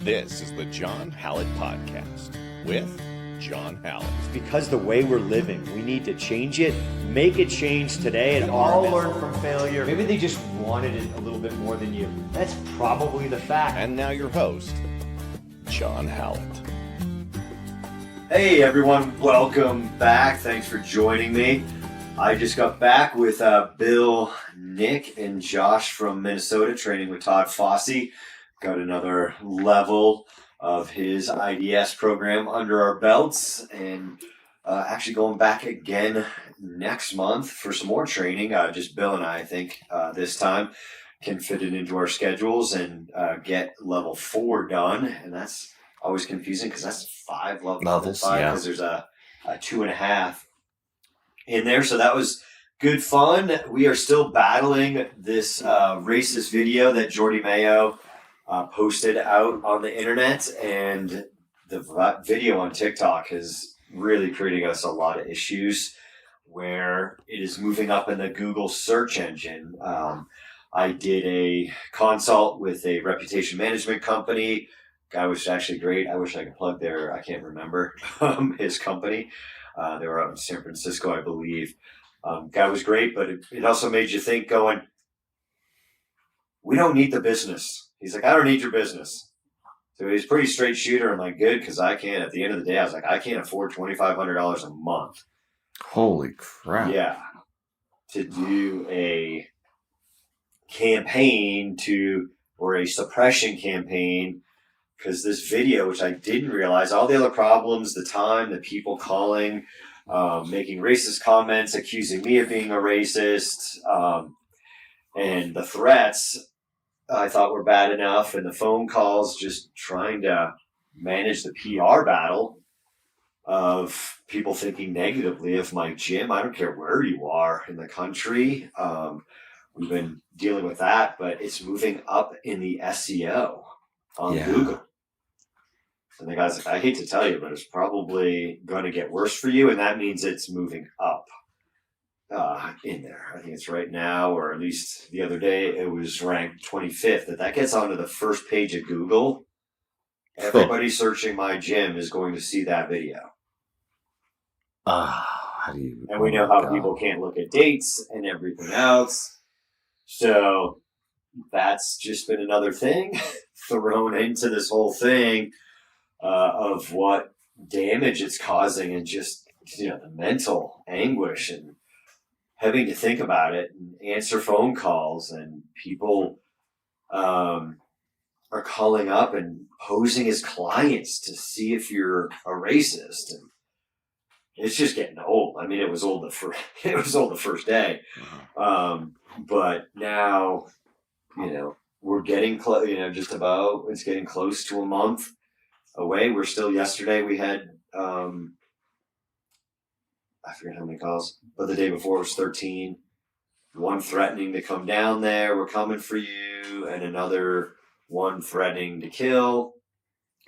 This is the John Hallett Podcast with John Hallett. Because the way we're living, we need to change it, make a change today, and all learn from failure. Maybe they just wanted it a little bit more than you. That's probably the fact. And now your host, John Hallett. Hey everyone, welcome back. Thanks for joining me. I just got back with Bill, Nick, and Josh from Minnesota training with Todd Fossey. Got another level of his IDS program under our belts, and actually going back again next month for some more training. Just Bill and I think this time can fit it into our schedules and get level 4 done. And that's always confusing because that's 5 levels. Because there's a 2.5 in there. So that was good fun. We are still battling this racist video that Jordi Mayo posted out on the internet, and the video on TikTok is really creating us a lot of issues where it is moving up in the Google search engine. I did a consult with a reputation management company. Guy was actually great. I wish I could plug their, I can't remember his company. They were out in San Francisco, I believe. Guy was great, but it also made you think going, we don't need the business. He's like, I don't need your business. So he's a pretty straight shooter. I'm like, good, because I can't. At the end of the day, I was like, I can't afford $2,500 a month. Holy crap. Yeah. To do a campaign or a suppression campaign, because this video, which I didn't realize, all the other problems, the time, the people calling, making racist comments, accusing me of being a racist, and the threats, I thought were bad enough, and the phone calls, just trying to manage the PR battle of people thinking negatively of my gym. I don't care where you are in the country. We've been dealing with that, but it's moving up in the SEO on Google. And the guy's like, I hate to tell you, but it's probably going to get worse for you, and that means it's moving up. In there. I think it's right now, or at least the other day, it was ranked 25th. That gets onto the first page of Google. Everybody searching my gym is going to see that video. And we know how people can't look at dates and everything else. So that's just been another thing thrown into this whole thing of what damage it's causing, and just, the mental anguish and having to think about it and answer phone calls, and people are calling up and posing as clients to see if you're a racist. And it's just getting old. I mean, it was old the first day. But now, we're getting close, just about, it's getting close to a month away. We're still, yesterday we had, I forget how many calls, but the day before it was 13. One threatening to come down there, we're coming for you, and another one threatening to kill.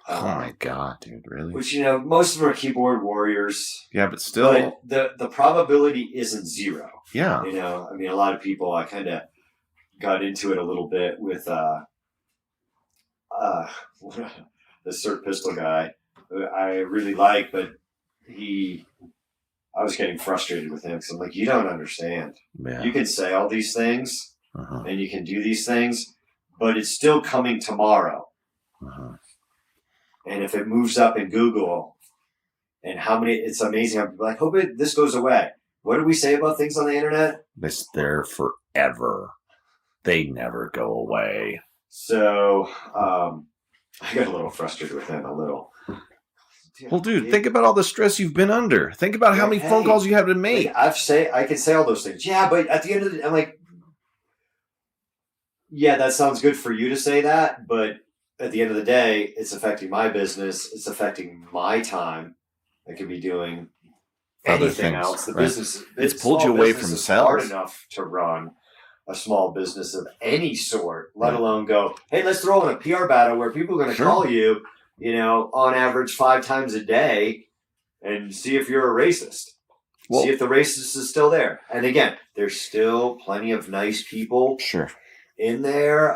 Oh my God, dude, really? Which, most of them are keyboard warriors. Yeah, but still. But the probability isn't zero. Yeah. I mean, a lot of people, I kind of got into it a little bit with the Cert Pistol guy. I really like, but I was getting frustrated with him because I'm like, you don't understand. Yeah. You can say all these things and you can do these things, but it's still coming tomorrow. And if it moves up in Google, and it's amazing. I'm like, hope this goes away. What do we say about things on the internet? It's there forever. They never go away. So I got a little frustrated with him, a little. Well, dude, think about all the stress you've been under. Think about how many phone calls you have to make. I can say all those things. Yeah, but at the end of the day, I'm like, yeah, that sounds good for you to say that, but at the end of the day, it's affecting my business. It's affecting my time. I could be doing anything else. The business, it's pulled you away from sales. Hard enough to run a small business of any sort, let alone go, hey, let's throw in a PR battle where people are going to call you, on average 5 times a day, and see if you're a racist. Well, see if the racist is still there. And again, there's still plenty of nice people in there.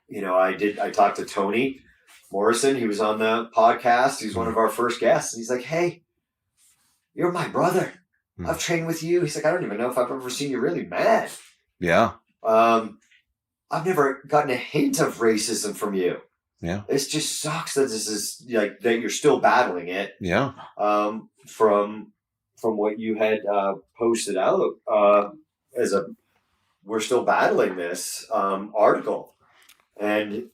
I talked to Tony Morrison. He was on the podcast. He's one of our first guests. And he's like, hey, you're my brother. I've trained with you. He's like, I don't even know if I've ever seen you really mad. Yeah. I've never gotten a hint of racism from you. Yeah. It just sucks that this is like that you're still battling it. Yeah. From what you had posted out we're still battling this article. And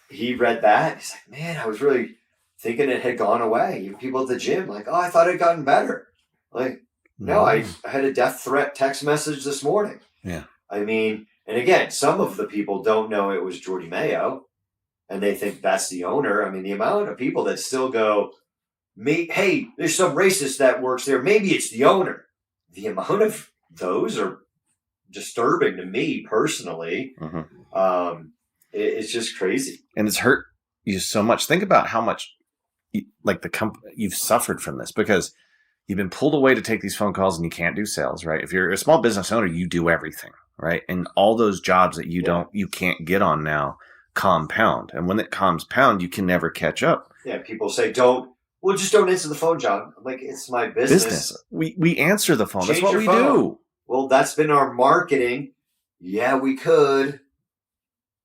he read that. He's like, man, I was really thinking it had gone away. You people at the gym, like, oh, I thought it had gotten better. Like, no, I had a death threat text message this morning. Yeah. I mean, and again, some of the people don't know it was Jordi Mayo, and they think that's the owner. I mean, the amount of people that still go, hey, there's some racist that works there. Maybe it's the owner. The amount of those are disturbing to me personally. Mm-hmm. It's just crazy. And it's hurt you so much. Think about how much you've suffered from this, because you've been pulled away to take these phone calls and you can't do sales, right? If you're a small business owner, you do everything, right? And all those jobs that you can't get on now compound. And when it compound, you can never catch up. Yeah, people say, just don't answer the phone, John. I'm like, it's my business. We answer the phone. Change That's what we phone. do. Well, that's been our marketing. Yeah, we could.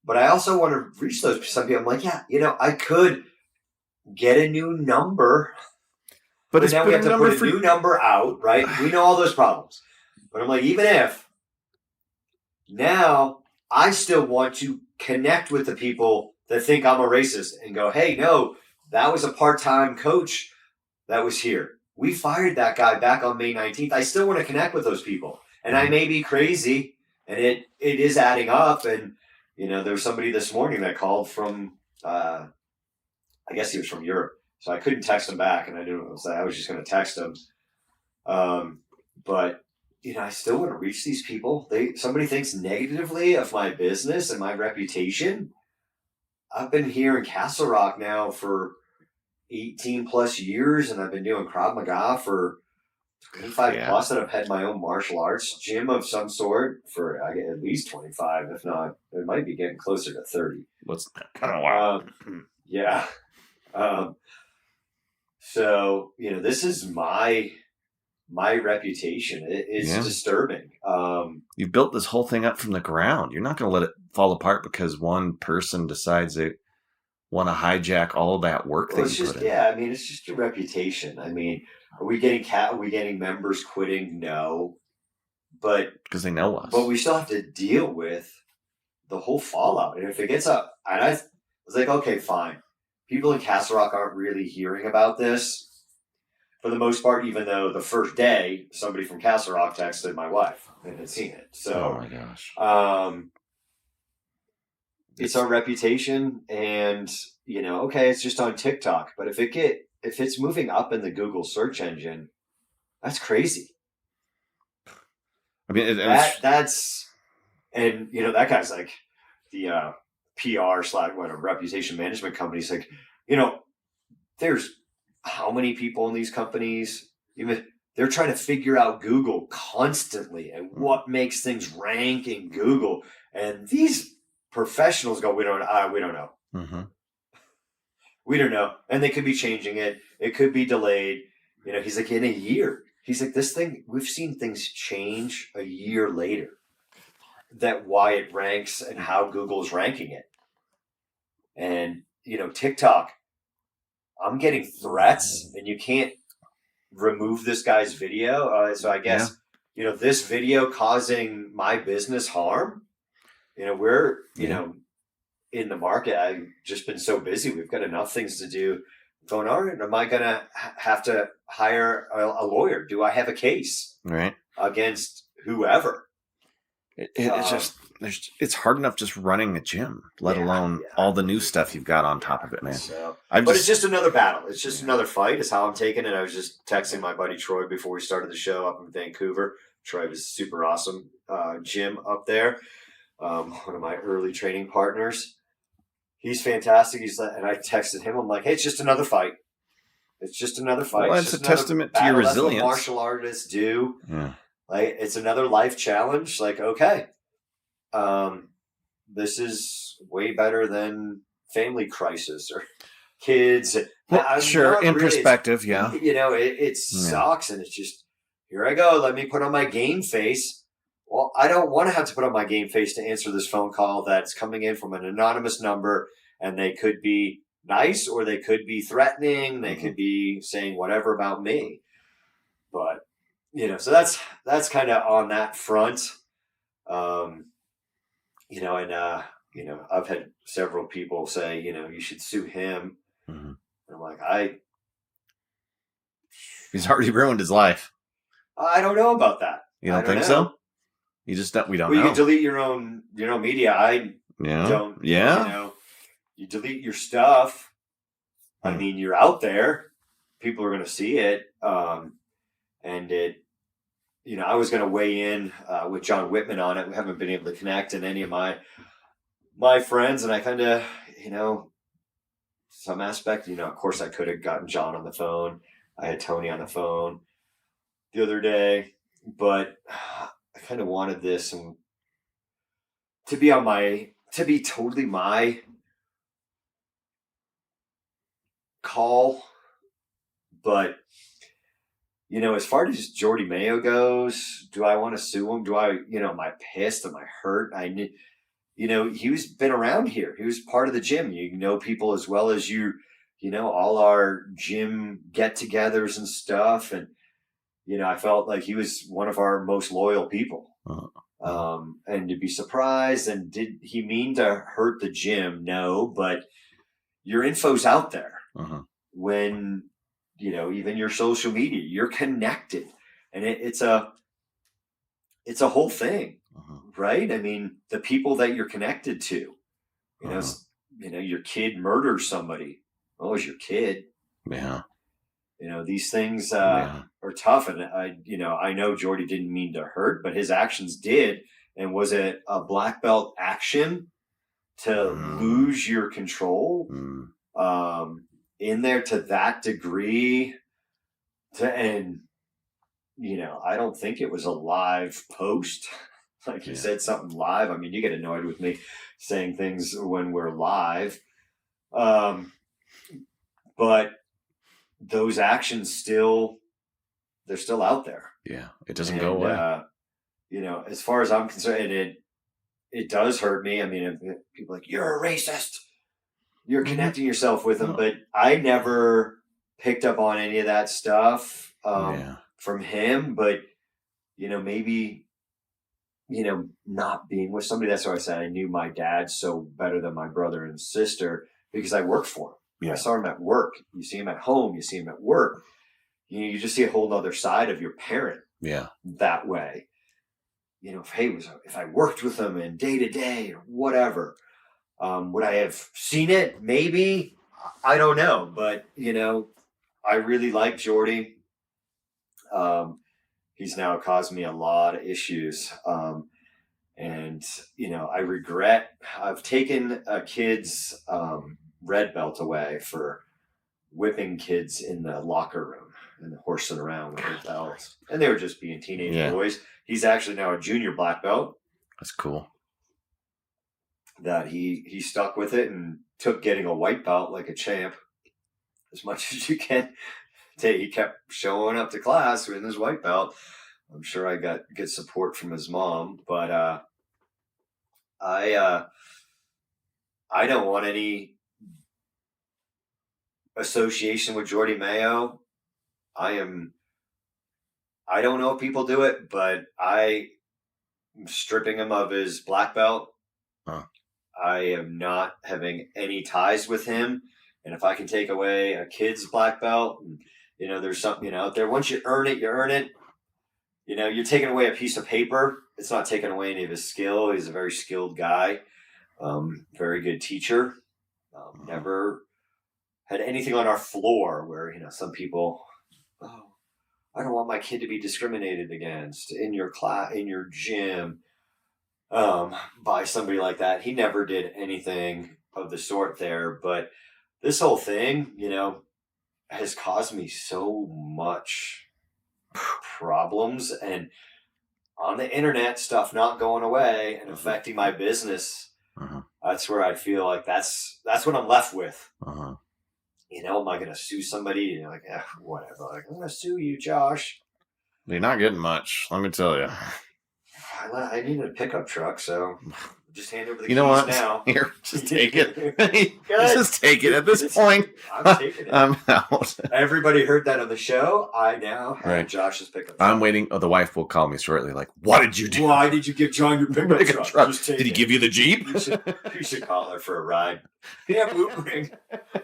But I also want to reach those some people. I'm like, I could get a new number. But now we have to put a new number out, right? We know all those problems. But I'm like, even if, now I still want to connect with the people that think I'm a racist and go, hey, no, that was a part-time coach that was here. We fired that guy back on May 19th. I still want to connect with those people. And I may be crazy, and it is adding up. And, there was somebody this morning that called from, I guess he was from Europe. So I couldn't text him back, and I knew what it was. I was just going to text him. But, I still want to reach these people. Somebody thinks negatively of my business and my reputation. I've been here in Castle Rock now for 18 plus years, and I've been doing Krav Maga for 25 plus, and I've had my own martial arts gym of some sort for at least 25, if not, it might be getting closer to 30. What's kind of wild. Yeah. So, this is my reputation. It's disturbing. You built this whole thing up from the ground. You're not going to let it fall apart because one person decides they want to hijack all that work that you put in. Yeah, it's just your reputation. Are we getting members quitting? No. But because they know us. But we still have to deal with the whole fallout. And if it gets up, and I was like, okay, fine. People in Castle Rock aren't really hearing about this for the most part, even though the first day somebody from Castle Rock texted my wife and had seen it. So, oh my gosh. It's our reputation, and okay, it's just on TikTok. But if it's moving up in the Google search engine, that's crazy. That's and that guy's like the PR / reputation management companies. Like, there's how many people in these companies? Even they're trying to figure out Google constantly and what makes things rank in Google. And these professionals go, we don't know. Mm-hmm. We don't know. And they could be changing it. It could be delayed. He's like, in a year. He's like, this thing, we've seen things change a year later. That why it ranks and how Google's ranking it. And, TikTok, I'm getting threats and you can't remove this guy's video. So I guess, this video causing my business harm. We're, in the market. I've just been so busy. We've got enough things to do. Going, all right, am I going to have to hire a lawyer? Do I have a case against whoever? It's just, it's hard enough just running a gym, let alone all the new stuff you've got on top of it, man. So, it's just another battle. It's just another fight is how I'm taking it. I was just texting my buddy Troy before we started the show up in Vancouver. Troy was super awesome gym up there. One of my early training partners. He's fantastic. And I texted him. I'm like, hey, it's just another fight. It's just another fight. Well, it's a testament to your resilience. That's what martial artists do. Yeah. Like, it's another life challenge. Like, okay. this is way better than family crisis or kids. Well, sure. In perspective, yeah. It sucks. And it's just, here I go. Let me put on my game face. Well, I don't want to have to put on my game face to answer this phone call that's coming in from an anonymous number, and they could be nice or they could be threatening. They could be saying whatever about me. But, so that's kind of on that front. I've had several people say, you should sue him. Mm-hmm. And I'm like, he's already ruined his life. I don't know about that. You don't think so? You just don't. We don't know. You can delete your own media. I don't. Yeah. You delete your stuff. I mean, you're out there. People are going to see it. And it. I was going to weigh in with John Whitman on it. We haven't been able to connect, and any of my friends, and I kind of, some aspect, of course I could have gotten John on the phone. I had Tony on the phone the other day, but I kind of wanted this to be totally my call. But, as far as Jordi Mayo goes, do I want to sue him? Am I pissed? Am I hurt? He's been around here. He was part of the gym. People as well as all our gym get-togethers and stuff. And, I felt like he was one of our most loyal people. And to be surprised, and did he mean to hurt the gym? No, but your info's out there. When, even your social media, you're connected, and it's a whole thing. Right? I mean, the people that you're connected to, your kid murders somebody. Well, it was your kid. Yeah. These things are tough. And I know Jordi didn't mean to hurt, but his actions did. And was it a black belt action to lose your control in there to that degree? I don't think it was a live post. Like you said, something live. I mean, you get annoyed with me saying things when we're live. But those actions they're still out there. Yeah. It doesn't go away. As far as I'm concerned, it does hurt me. I mean, people are like, you're a racist. You're connecting yourself with them. But I never picked up on any of that stuff from him. But, maybe, not being with somebody. That's why I said I knew my dad so better than my brother and sister because I worked for him. Yeah. I saw him at work. You see him at home. You see him at work. You just see a whole other side of your parent. Yeah. That way. If I worked with him in day to day or whatever, would I have seen it? Maybe. I don't know. But, I really like Jordi. He's now caused me a lot of issues. And, I regret I've taken a kid's red belt away for whipping kids in the locker room and horsing around with their belts. And they were just being teenage boys. He's actually now a junior black belt. That's cool. That he stuck with it and took getting a white belt like a champ as much as you can. He kept showing up to class with his white belt. I'm sure I got good support from his mom, but I don't want any association with Jordi Mayo. I don't know if people do it, but I am stripping him of his black belt. I am not having any ties with him. And if I can take away a kid's black belt, and, there's something out there. Once you earn it, you earn it. You're taking away a piece of paper. It's not taking away any of his skill. He's a very skilled guy, very good teacher. Never had anything on our floor where, some people, I don't want my kid to be discriminated against in your class, in your gym, by somebody like that. He never did anything of the sort there. But this whole thing, has caused me so much problems, and on the internet stuff not going away and affecting my business. That's where I feel like that's what I'm left with. Uh-huh. You know, am I going to sue somebody? And you're like, whatever. Like, I'm going to sue you, Josh. You're not getting much, let me tell you. I needed a pickup truck, so just hand over the You know keys what? now. Here, just take it. Just take it. At this point, I'm taking it. I'm out. Everybody heard that on the show. I now have Josh's pickup truck. I'm waiting. Oh, the wife will call me shortly. Like, what did you do? Why did you give John your pickup truck? Did he give you the Jeep? You should call her for a ride. Yeah, Ubering.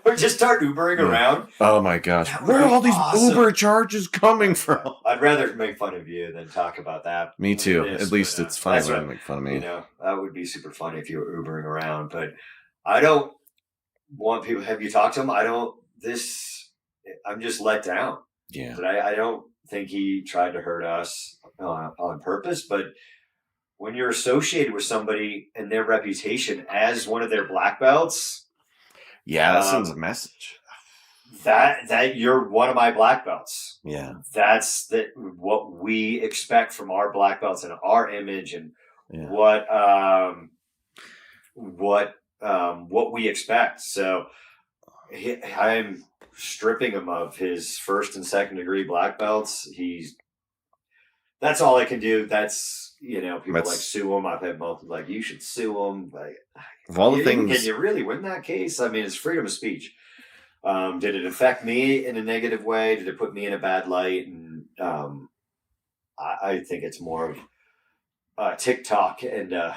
Or just start Ubering around. Oh my gosh. Where are all these Uber charges coming from? I'd rather make fun of you than talk about that. Me too. At least it's funny when you make fun of me. You know, that would be super funny if you were Ubering around. But I don't want people. Have you talked to him? I'm just let down. Yeah. But I don't think he tried to hurt us on purpose. But when you're associated with somebody and their reputation as one of their black belts, yeah, that sends a message. That you're one of my black belts. Yeah, that's what we expect from our black belts and our image and what we expect. So I'm stripping him of his first and second degree black belts. That's all I can do. That's, people like sue him. I've had multiple like, you should sue him. Like, of all the things, can you really win that case? I mean, it's freedom of speech. Did it affect me in a negative way? Did it put me in a bad light? And I think it's more of TikTok and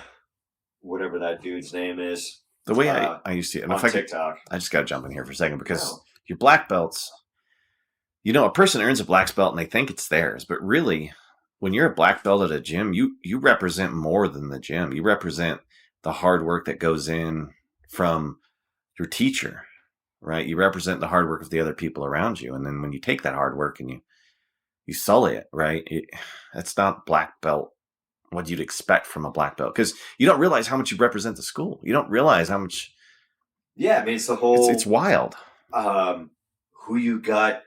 whatever that dude's name is. The way I used to, and on TikTok. I just got to jump in here for a second because your black belts, a person earns a black belt and they think it's theirs, but really, when you're a black belt at a gym, you represent more than the gym. You represent the hard work that goes in from your teacher, right? You represent the hard work of the other people around you. And then when you take that hard work and you sully it, right? That's not black belt what you'd expect from a black belt, because you don't realize how much you represent the school. You don't realize how much. Yeah, I mean, it's the whole. It's wild. Who you got,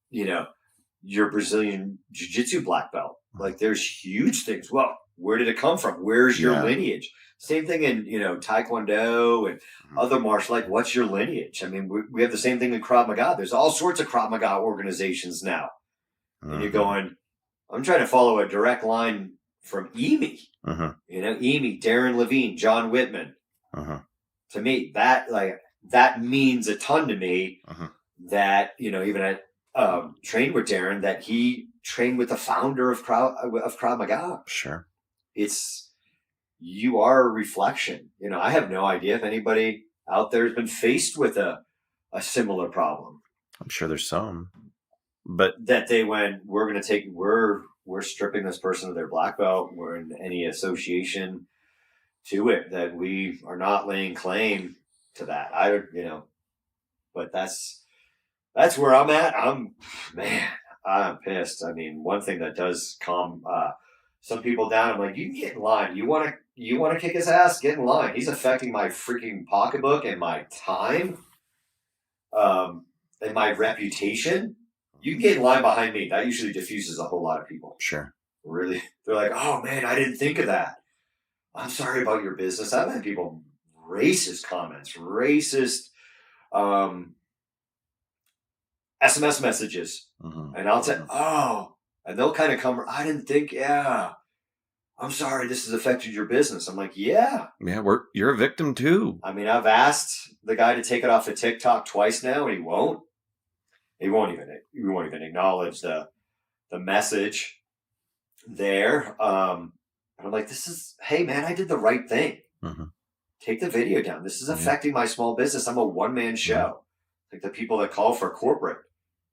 your Brazilian Jiu-Jitsu black belt. Like, there's huge things. Well, where did it come from? Where's your lineage? Same thing in, Taekwondo and other martial. Like, what's your lineage? I mean, we have the same thing in Krav Maga. There's all sorts of Krav Maga organizations now. And you're going, I'm trying to follow a direct line from EME. EME, Darren Levine, John Whitman. To me, that means a ton to me. That, even at trained with Darren, that he trained with the founder of Krav Maga. Sure. You are a reflection. I have no idea if anybody out there has been faced with a similar problem. I'm sure there's some, but that they went, we're stripping this person of their black belt. We're in any association to it, that we are not laying claim to that. But that's where I'm at. I'm pissed. I mean, one thing that does calm some people down, I'm like, you can get in line. You want to kick his ass? Get in line. He's affecting my freaking pocketbook and my time, and my reputation. You can get in line behind me. That usually diffuses a whole lot of people. Sure. Really, they're like, oh man, I didn't think of that. I'm sorry about your business. I've had people racist comments, racist SMS messages, and I'll say, and they'll kind of come. I didn't think. Yeah, I'm sorry. This has affected your business. I'm like, yeah. You're a victim too. I mean, I've asked the guy to take it off of TikTok twice now, and he won't. He won't even acknowledge the message there. I'm like, hey man, I did the right thing. Take the video down. This is affecting my small business. I'm a one-man show. Like the people that call for corporate,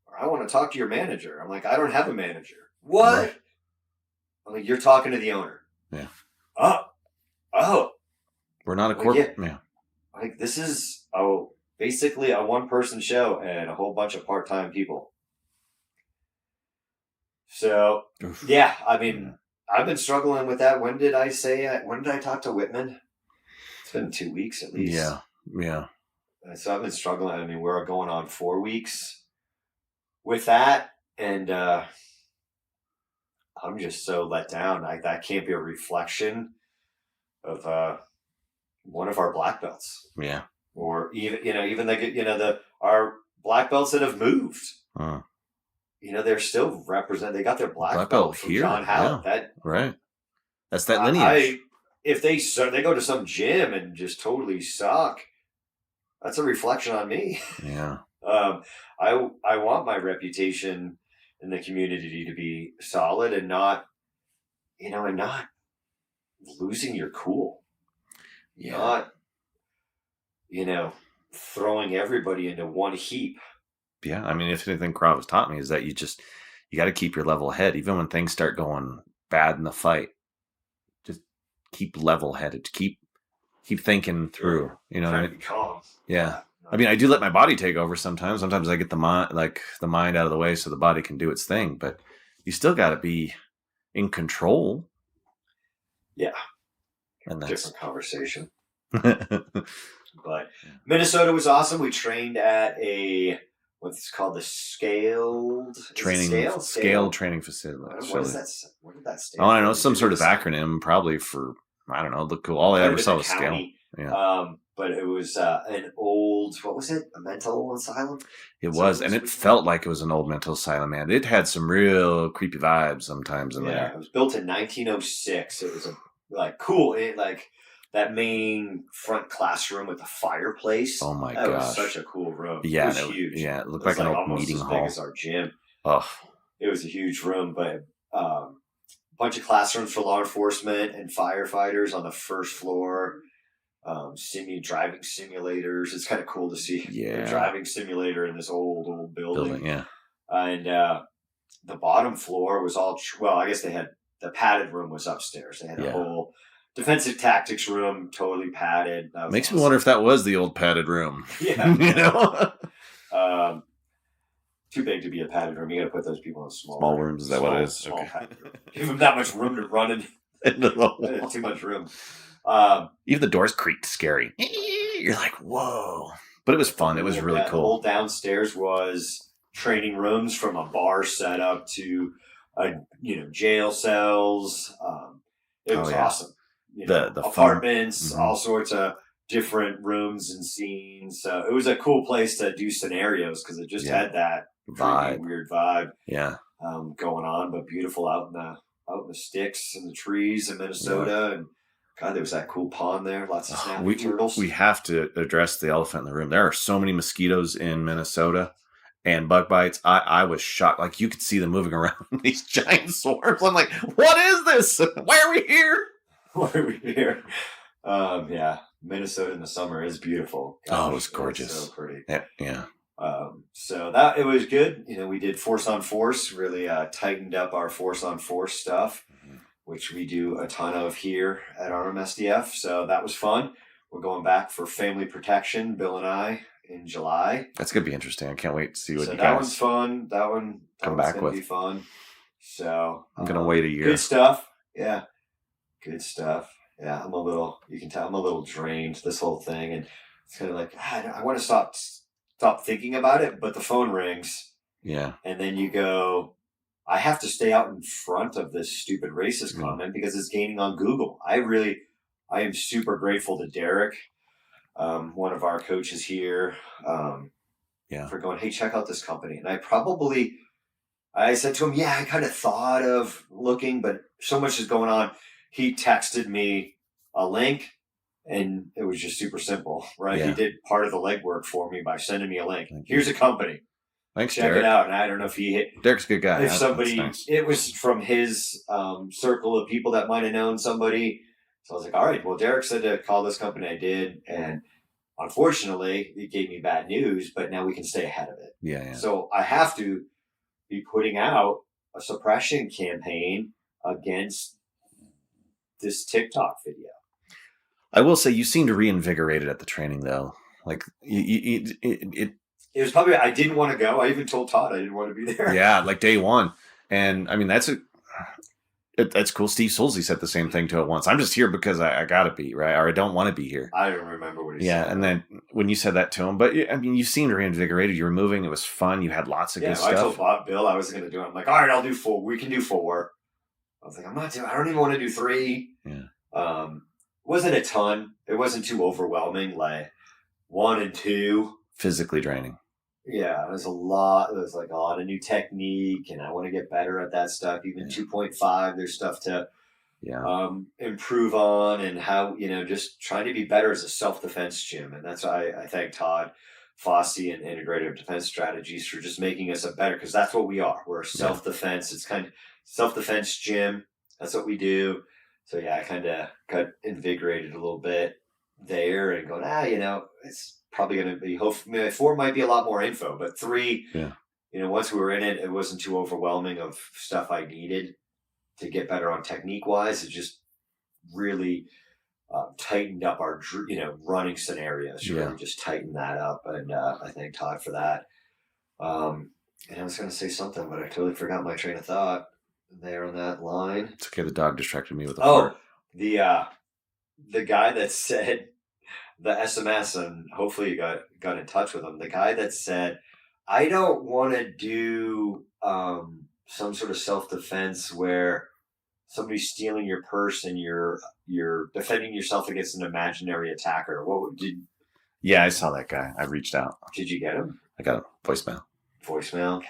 or I want to talk to your manager. I'm like, I don't have a manager. What? Right. I'm like, you're talking to the owner. Yeah. Oh. We're not a corporate. Yeah. Like, this is basically a one-person show and a whole bunch of part-time people. So, yeah, I mean, I've been struggling with that. When did I talk to Whitman? It's been 2 weeks at least. Yeah. So I've been struggling. I mean, we're going on 4 weeks with that. And I'm just so let down. That can't be a reflection of one of our black belts. Yeah. Or even our black belts that have moved. They're still they got their black belt from here. John Hallett. Yeah. Right. That's that lineage. If they go to some gym and just totally suck, that's a reflection on me. Yeah. I want my reputation in the community to be solid and not losing your cool. Yeah. Not, throwing everybody into one heap. Yeah. I mean, if anything Krav has taught me is that you got to keep your level head, even when things start going bad in the fight. Just keep level headed. Keep thinking through. You know what I mean? Be calm. Yeah. I mean, I do let my body take over sometimes. Sometimes I get the mind out of the way so the body can do its thing. But you still got to be in control. Yeah. And that's different conversation. But Minnesota was awesome. We trained at what's called the Scaled training facility. What did that stand? Oh, I know, some sort of acronym, probably for, I don't know. Look cool. All I ever saw was scale. Yeah. But it was an old, what was it? A mental asylum? It was, and it felt like it was an old mental asylum, man. It had some real creepy vibes sometimes in there. It was built in 1906. It was cool. That main front classroom with the fireplace. Oh my gosh. That was such a cool room. Yeah. It was huge. Yeah, it looked like an old meeting hall. Almost as big as our gym. Oh. It was a huge room, but a bunch of classrooms for law enforcement and firefighters on the first floor. Driving simulators. It's kind of cool to see a driving simulator in this old building. Yeah. And the bottom floor was all, I guess they had, the padded room was upstairs. They had a whole defensive tactics room, totally padded. Makes me wonder if that was the old padded room. Yeah. Too big to be a padded room. You got to put those people in small rooms. Is that what it is? Small padded room. Give them that much room to run in. Too much room. Even the doors creaked scary. You're like, whoa. But it was fun. It was really cool. The whole downstairs was training rooms, from a bar setup to jail cells. It was awesome. The apartments, all sorts of different rooms and scenes. So it was a cool place to do scenarios because it just had that weird vibe. Yeah. Going on, but beautiful out in the sticks and the trees in Minnesota. And God, there was that cool pond there. Lots of snapping turtles. We have to address the elephant in the room. There are so many mosquitoes in Minnesota and bug bites. I was shocked. Like, you could see them moving around these giant swarms. I'm like, what is this? Why are we here? Why are we here? Minnesota in the summer is beautiful. Gosh, it was gorgeous. So pretty. Yeah. So that it was good. We did force on force, really tightened up our force on force stuff, which we do a ton of here at RMSDF. So that was fun. We're going back for family protection, Bill and I, in July. That's going to be interesting. I can't wait to see what you guys... that one's fun. That one's going to be fun. So I'm going to wait a year. Good stuff. Yeah. Good stuff. Yeah, you can tell I'm a little drained, this whole thing. And it's kind of like, I want to stop thinking about it, but the phone rings. Yeah. And then you go, I have to stay out in front of this stupid racist comment because it's gaining on Google. I am super grateful to Derek, one of our coaches here, for going, hey, check out this company. And I said to him, I kind of thought of looking, but so much is going on. He texted me a link, and it was just super simple, right? Yeah. He did part of the legwork for me by sending me a link. Here's a company. Thanks, Check Derek. it out. And I don't know if Derek's a good guy. If somebody, it was from his circle of people that might have known somebody. So I was like, all right, well, Derek said to call this company. I did. And unfortunately, it gave me bad news, but now we can stay ahead of it. Yeah. So I have to be putting out a suppression campaign against this TikTok video. I will say you seemed reinvigorated at the training, though. Like, it was probably, I didn't want to go. I even told Todd I didn't want to be there. Yeah, like day one. And I mean, that's cool. Steve Solzy said the same thing to it once. I'm just here because I got to be, right? Or I don't want to be here. I don't remember what he said. Yeah, and then when you said that to him, but I mean, you seemed reinvigorated. You were moving. It was fun. You had lots of good stuff. I told Bill I was going to do it. I'm like, all right, I'll do 4. We can do 4. I was like, I don't even want to do 3. Yeah. wasn't a ton. It wasn't too overwhelming. Like 1 and 2. Physically draining. Yeah, there's a lot. There's like a lot of new technique, and I want to get better at that stuff. Even 2.5, there's stuff to improve on, and how, just trying to be better as a self-defense gym. And that's why I thank Todd Fossey and Integrative Defense Strategies for just making us a better, because that's what we are. We're a self-defense. It's kind of self-defense gym. That's what we do. So yeah, I kind of got invigorated a little bit there and going, it's probably going to be, hopefully 4 might be a lot more info, but 3, once we were in it, it wasn't too overwhelming of stuff I needed to get better on technique wise. It just really tightened up our, running scenarios. Really just tightened that up. And I thank Todd for that. And I was going to say something, but I totally forgot my train of thought there on that line. It's okay. The dog distracted me with a fart. The guy that said the SMS, and hopefully you got in touch with him. The guy that said, I don't want to do some sort of self-defense where somebody's stealing your purse and you're defending yourself against an imaginary attacker. Yeah, I saw that guy. I reached out. Did you get him? I got a voicemail. God.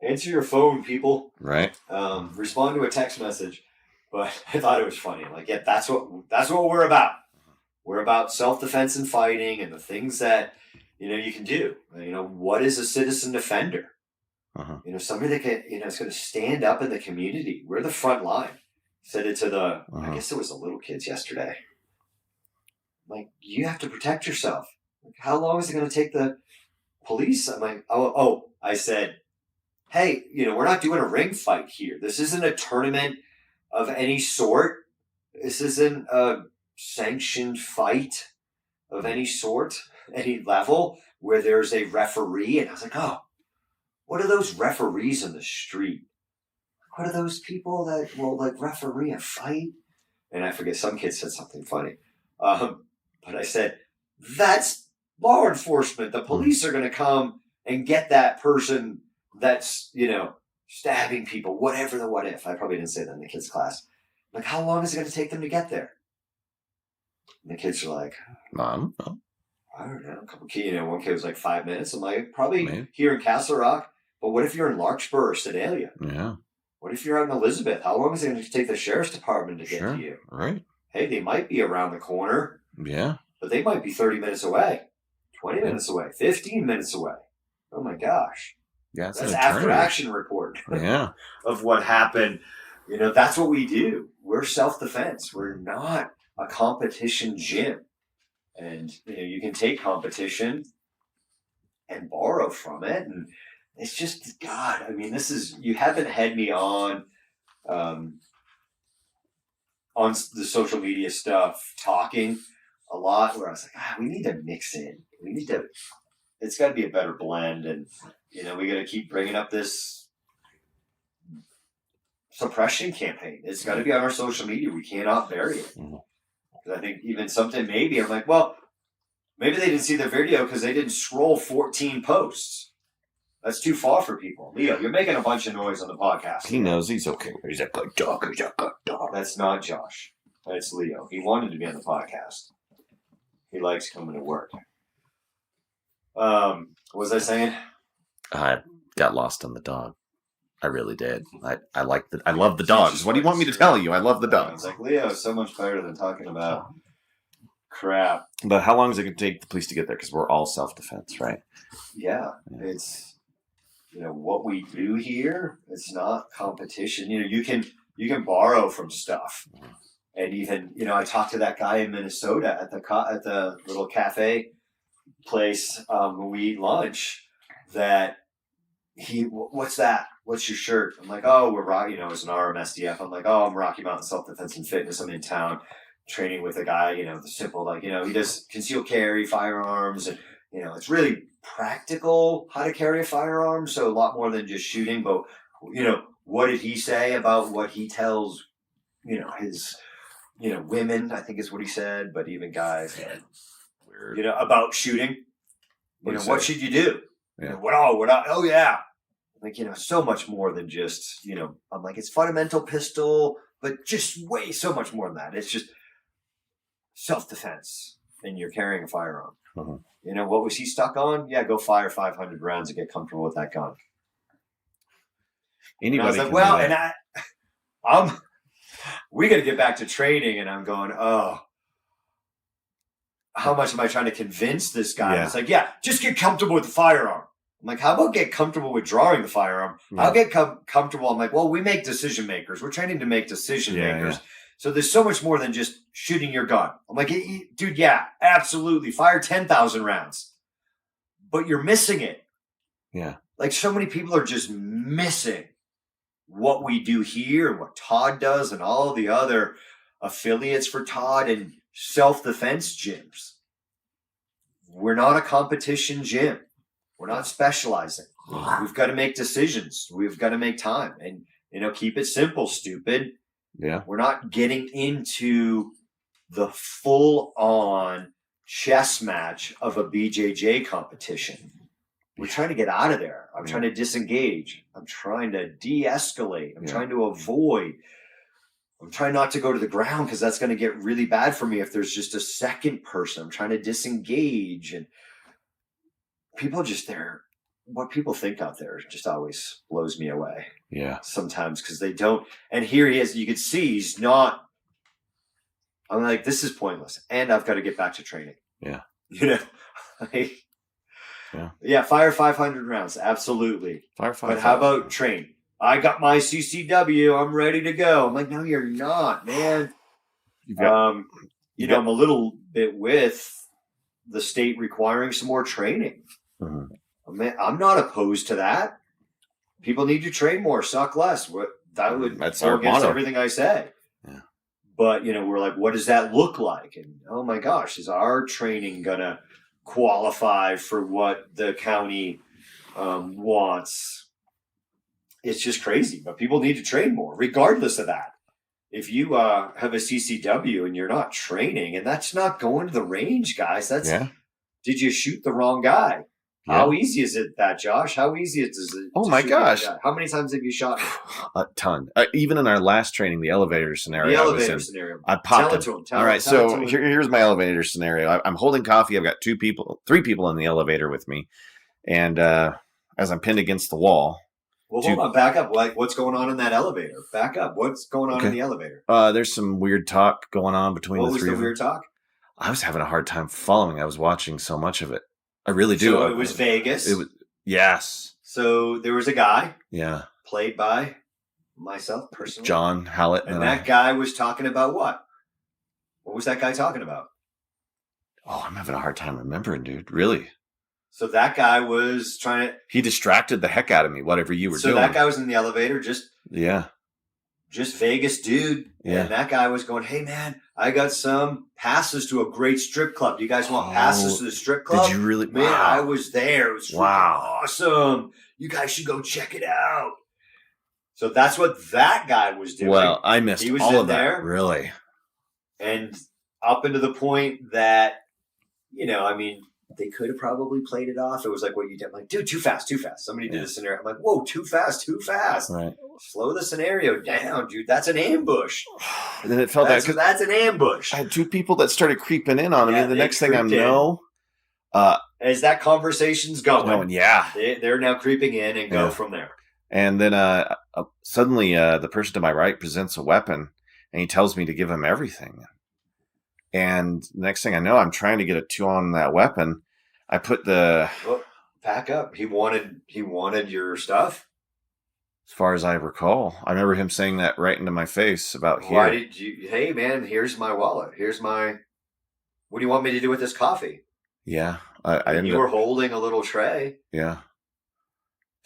Answer your phone, people. Right. Respond to a text message. But I thought it was funny. Like, yeah, that's what we're about. We're about self-defense and fighting and the things that, you can do. What is a citizen defender? Somebody that can, is going to stand up in the community. We're the front line. Said it to I guess it was the little kids yesterday. Like, you have to protect yourself. Like, how long is it going to take the police? I'm like, I said, hey, we're not doing a ring fight here. This isn't a tournament of any sort. This isn't a sanctioned fight of any sort, any level, where there's a referee. And I was like, what are those referees in the street? What are those people that will referee a fight? And I forget, some kid said something funny. But I said, that's law enforcement. The police are going to come and get that person that's, stabbing people, whatever the what if. I probably didn't say that in the kids' class. Like, how long is it going to take them to get there? And the kids are like, Mom, I don't know. A couple kids, one kid was like 5 minutes. I'm like, probably here in Castle Rock. But what if you're in Larkspur or Sedalia? Yeah. What if you're out in Elizabeth? How long is it going to take the sheriff's department to get to you? Right. Hey, they might be around the corner. Yeah. But they might be 30 minutes away, 20 minutes away, 15 minutes away. Oh my gosh. Yeah, that's after action report. Yeah. Of what happened. That's what we do. We're self-defense. We're not a competition gym. And, you can take competition and borrow from it. And it's just, God, you haven't had me on the social media stuff talking a lot, where I was like, we need to mix in. It's got to be a better blend. And, we got to keep bringing up this suppression campaign. It's got to be on our social media. We cannot bury it. Because I think even something, maybe I'm like, well, maybe they didn't see the video because they didn't scroll 14 posts. That's too far for people. Leo, you're making a bunch of noise on the podcast. He knows he's okay. He's a good dog. That's not Josh. That's Leo. He wanted to be on the podcast. He likes coming to work. What was I saying? I got lost on the dog. I really did. I love the dogs. What do you want me to tell you? I love the dogs. It's like, Leo is so much better than talking about crap. But how long is it going to take the police to get there? Because we're all self-defense, right? Yeah. It's, what we do here, it's not competition. You can borrow from stuff. And even, I talked to that guy in Minnesota at the little cafe place when we eat lunch, that what's that? What's your shirt? I'm like, we're Rocky, it's an RMSDF. I'm like, I'm Rocky Mountain Self-Defense and Fitness. I'm in town training with a guy, the simple, he does concealed carry, firearms, and, it's really practical how to carry a firearm. So a lot more than just shooting, but, what did he say about what he tells, his, women, I think is what he said, but even guys, weird. About shooting, what should you do? Yeah. Oh yeah. Like, so much more than just, I'm like, it's fundamental pistol, but just way so much more than that. It's just self-defense and you're carrying a firearm. Mm-hmm. You know, what was he stuck on? Yeah, go fire 500 rounds and get comfortable with that gun. Anybody and I was like, can well, do that. and we got to get back to training. And I'm going, oh, how much am I trying to convince this guy? Yeah. It's like, yeah, just get comfortable with the firearm. I'm like, how about get comfortable with drawing the firearm? Yeah. I'll get comfortable. I'm like, well, we make decision makers. We're training to make decision makers. Yeah. So there's so much more than just shooting your gun. I'm like, dude, yeah, absolutely. Fire 10,000 rounds. But you're missing it. Yeah. Like so many people are just missing what we do here and what Todd does and all the other affiliates for Todd and self-defense gyms. We're not a competition gym. We're not specializing. We've got to make decisions. We've got to make time and, you know, keep it simple, stupid. Yeah. We're not getting into the full-on chess match of a BJJ competition. We're trying to get out of there. I'm trying to disengage. I'm trying to de-escalate. I'm trying to avoid. I'm trying not to go to the ground because that's going to get really bad for me if there's just a second person. I'm trying to disengage. And people just there, what people think out there just always blows me away. Yeah. Sometimes because they don't. And here he is. You can see he's not. I'm like, this is pointless. And I've got to get back to training. Yeah. You know? Yeah, fire 500 rounds. Absolutely. Fire 500. But how about train? I got my CCW. I'm ready to go. I'm like, no, you're not, man. You know, I'm a little bit with the state requiring some more training. Mm-hmm. I'm not opposed to that. People need to train more, suck less. That would go against everything I say. Yeah. But, you know, we're like, what does that look like? And, oh, my gosh, is our training going to qualify for what the county wants? It's just crazy. But people need to train more, regardless of that. If you have a CCW and you're not training, and that's not going to the range, guys. That's did you shoot the wrong guy? Yeah. How easy is it that, Josh? How easy is it? Oh my gosh! How many times have you shot? A ton. Even in our last training, the elevator scenario. I popped Tell it to him. All right, so here's my elevator scenario. I'm holding coffee. I've got 3 people in the elevator with me, and as I'm pinned against the wall. Well, hold on. Back up. Like, what's going on in that elevator? Back up. What's going on in the elevator? There's some weird talk going on between the 3 of them. What was the weird talk? I was having a hard time following. I was watching so much of it. I really do. So it was Vegas. Yes. So there was a guy. Yeah. Played by myself personally. John Hallett. And that guy was talking about what? What was that guy talking about? Oh, I'm having a hard time remembering, dude. Really? So that guy was trying to... He distracted the heck out of me, whatever you were doing. So that guy was in the elevator, just Vegas dude. Yeah. And that guy was going, hey, man, I got some passes to a great strip club. Do you guys want passes to the strip club? Did you really? Man, I was there. It was awesome. You guys should go check it out. So that's what that guy was doing. Well, I missed all of that. Really? And up into the point that, you know, I mean, they could have probably played it off. It was like what you did. I'm like, dude, too fast. Somebody did a scenario. I'm like, whoa, too fast. Right. Slow the scenario down, dude. That's an ambush. And then it felt that's an ambush. I had 2 people that started creeping in on me. And the next thing I know, as that conversation's going, they're now creeping in and go from there. And then suddenly the person to my right presents a weapon, and he tells me to give him everything. And the next thing I know, I'm trying to get a 2 on that weapon. I put the... Well, back up. He wanted your stuff? As far as I recall. I remember him saying that right into my face about here. Why did you... Hey, man, here's my wallet. Here's my... What do you want me to do with this coffee? Yeah. You were holding a little tray. Yeah.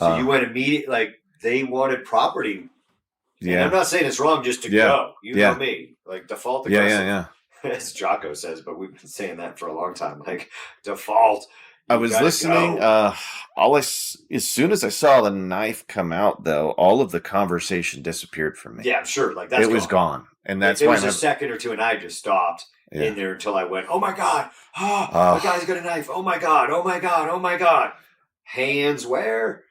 So you went immediately... Like, they wanted property. Yeah. And I'm not saying it's wrong just to go. You know me. Like, default aggressive. Yeah. As Jocko says, but we've been saying that for a long time. Like, default. I was listening. As soon as I saw the knife come out, though, all of the conversation disappeared from me. Yeah, I'm sure. Like it was gone, and that's why it was a second or two, and I just stopped in there until I went, "Oh my god! Oh, the guy's got a knife! Oh my god! Oh my god! Oh my god!" Hands where?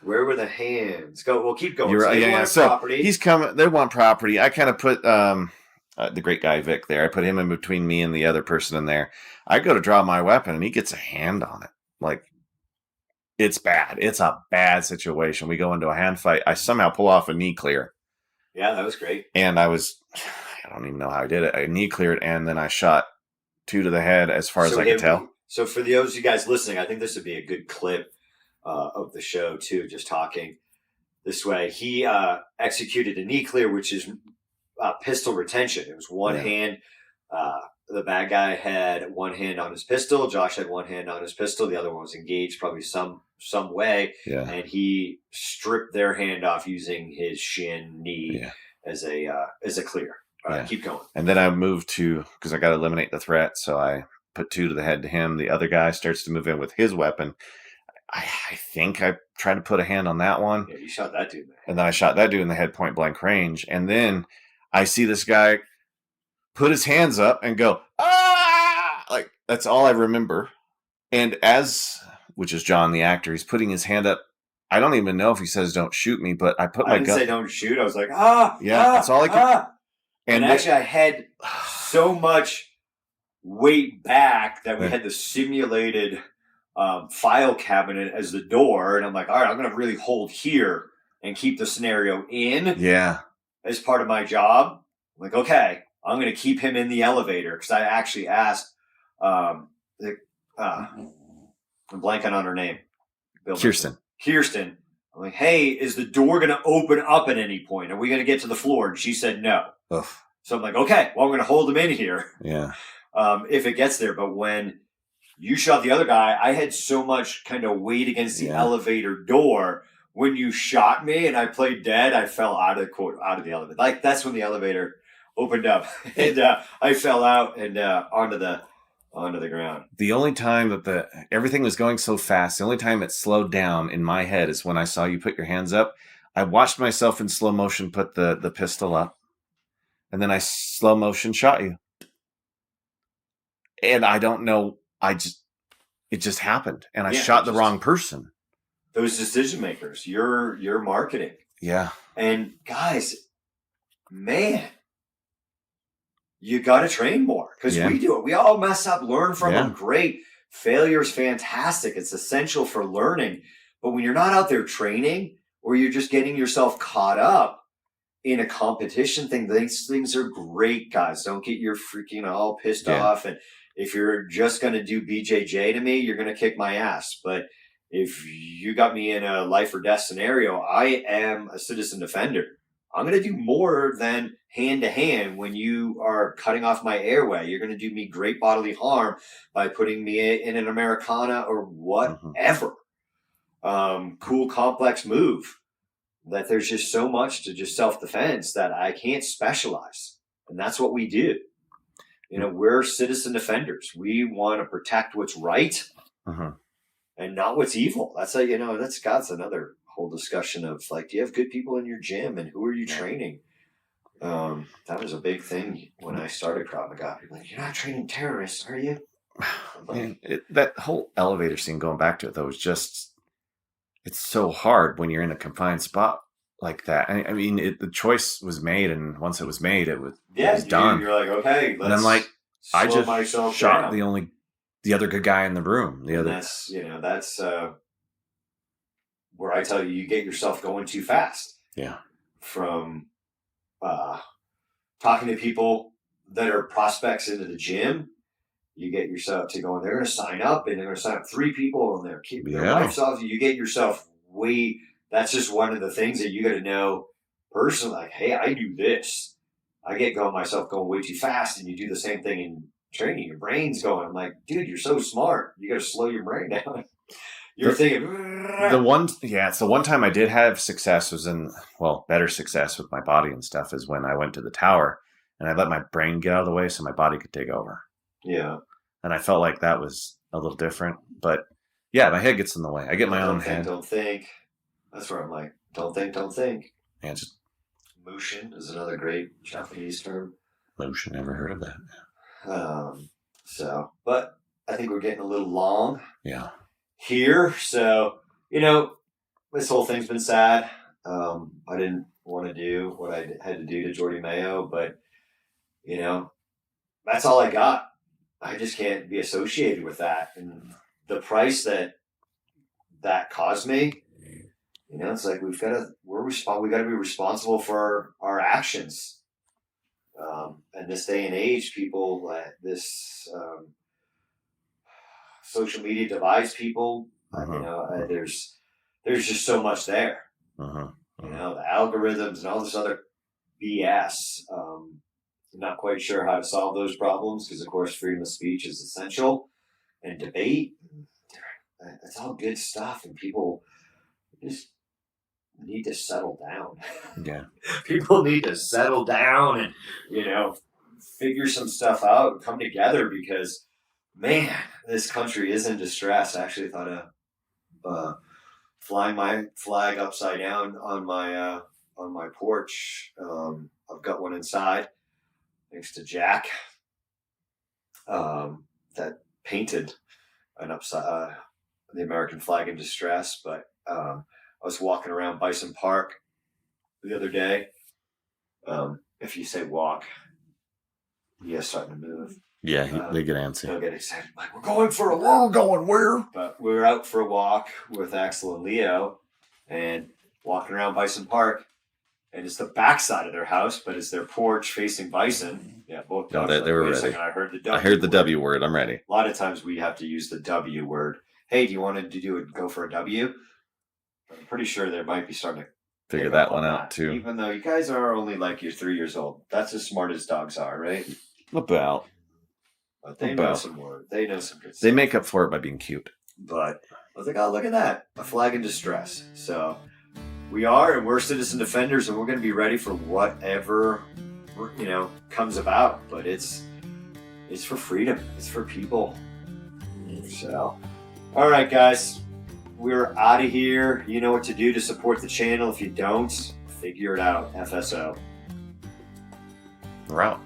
Where were the hands? Go. We'll keep going. You're right. So So property. he's coming. They want property. I kind of put the great guy Vic there. I put him in between me and the other person in there. I go to draw my weapon, and he gets a hand on it. Like, it's bad. It's a bad situation. We go into a hand fight. I somehow pull off a knee clear. Yeah, that was great. And I don't even know how I did it. I knee cleared, and then I shot 2 to the head as far as I could tell. So for those of you guys listening, I think this would be a good clip of the show too, just talking this way. He executed a knee clear, which is pistol retention. It was one hand. The bad guy had one hand on his pistol. Josh had one hand on his pistol. The other one was engaged probably some way. Yeah. And he stripped their hand off using his shin knee as a clear. Keep going. And then I moved because I got to eliminate the threat. So I put 2 to the head to him. The other guy starts to move in with his weapon. I think I tried to put a hand on that one. Yeah, you shot that dude in the head. And then I shot that dude in the head point blank range. And then I see this guy put his hands up and go, ah! Like, that's all I remember. And which is John, the actor, he's putting his hand up. I don't even know if he says don't shoot me, but I put my gun. I didn't say don't shoot. I was like, ah! Yeah, that's all I could. And actually, I had so much weight back that we had the simulated file cabinet as the door. And I'm like, all right, I'm going to really hold here and keep the scenario in. Yeah. As part of my job. I'm like, okay, I'm going to keep him in the elevator. Because I actually asked, I'm blanking on her name. Kirsten. I'm like, hey, is the door going to open up at any point? Are we going to get to the floor? And she said no. Ugh. So I'm like, okay, well, I'm going to hold him in here. Yeah. If it gets there. But when you shot the other guy, I had so much kind of weight against the elevator door. When you shot me and I played dead, I fell out of the elevator. Like, that's when the elevator opened up. And I fell out and onto the ground. The only time that everything was going so fast, the only time it slowed down in my head is when I saw you put your hands up. I watched myself in slow motion put the pistol up, and then I slow motion shot you. And I don't know, it just happened, and I shot the wrong person. Those decision makers, your marketing. Yeah. And guys, man, you got to train more because we do it. We all mess up, learn from them. Great. Failure is fantastic. It's essential for learning. But when you're not out there training or you're just getting yourself caught up in a competition thing, these things are great, guys. Don't get your freaking all pissed off. And if you're just going to do BJJ to me, you're going to kick my ass. But if you got me in a life or death scenario, I am a citizen defender. I'm going to do more than hand-to-hand when you are cutting off my airway. You're going to do me great bodily harm by putting me in an Americana or whatever. Cool, complex move. That there's just so much to just self-defense that I can't specialize. And that's what we do. You know, we're citizen defenders. We want to protect what's right and not what's evil. That's God's another whole discussion of like, do you have good people in your gym and who are you training? That was a big thing when I started Krav Maga. People like, you're not training terrorists, are you? Man, that whole elevator scene, going back to it though, is just, it's so hard when you're in a confined spot like that. I mean, the choice was made, and once it was made, it was done. You're like, okay, let's. And I'm like, I just shot down. the other good guy in the room. That's where I tell you get yourself going too fast. Yeah. From talking to people that are prospects into the gym, you get yourself to going, they're going to sign up, and they're going to sign up 3 people, and they're keeping their lives off. You get yourself that's just one of the things that you got to know personally. Like, hey, I do this. I get myself going way too fast, and you do the same thing in training. Your brain's going. I'm like, dude, you're so smart. You got to slow your brain down. You're thinking. It's the one time I did have success better success with my body and stuff is when I went to the tower and I let my brain get out of the way so my body could take over. Yeah. And I felt like that was a little different, but yeah, my head gets in the way. I get my own head. Don't think. That's where I'm like, don't think. Yeah, just Mushin is another great Japanese term. Mushin, never heard of that. But I think we're getting a little long. Yeah. Here, so this whole thing's been sad. I didn't want to do what I had to do to Jordi Mayo, but you know, that's all I got. I just can't be associated with that. And the price that caused me, you know, it's like we got to be responsible for our actions. And this day and age, people, this social media divides people. You know, there's just so much there. You know, the algorithms and all this other BS. I'm not quite sure how to solve those problems because, of course, freedom of speech is essential, and debate. It's all good stuff, and people just need to settle down. Yeah. People need to settle down and, you know, figure some stuff out and come together because, man, this country is in distress. I actually thought of flying my flag upside down on my porch. I've got one inside, thanks to Jack, that painted an upside the American flag in distress. But I was walking around Bison Park the other day. If you say walk, yeah, starting to move. Yeah, they get antsy. They'll get excited. Like, we're going for a walk. We're going where? But we were out for a walk with Axel and Leo and walking around Bison Park. And it's the backside of their house, but it's their porch facing Bison. Yeah, both dogs. No, they were ready. Second, I heard the W. I heard the W word. I'm ready. A lot of times we have to use the W word. Hey, do you want to go for a W? I'm pretty sure they might be starting to figure that one out too. Even though you guys are only like you're 3 years old. That's as smart as dogs are, right? About. But they know some words. They know some good stuff. They make up for it by being cute. But I was like, oh, look at that. A flag in distress. So we're citizen defenders, and we're going to be ready for whatever, you know, comes about. But it's for freedom. It's for people. So, all right, guys. We're out of here. You know what to do to support the channel. If you don't, figure it out. FSO. We're out.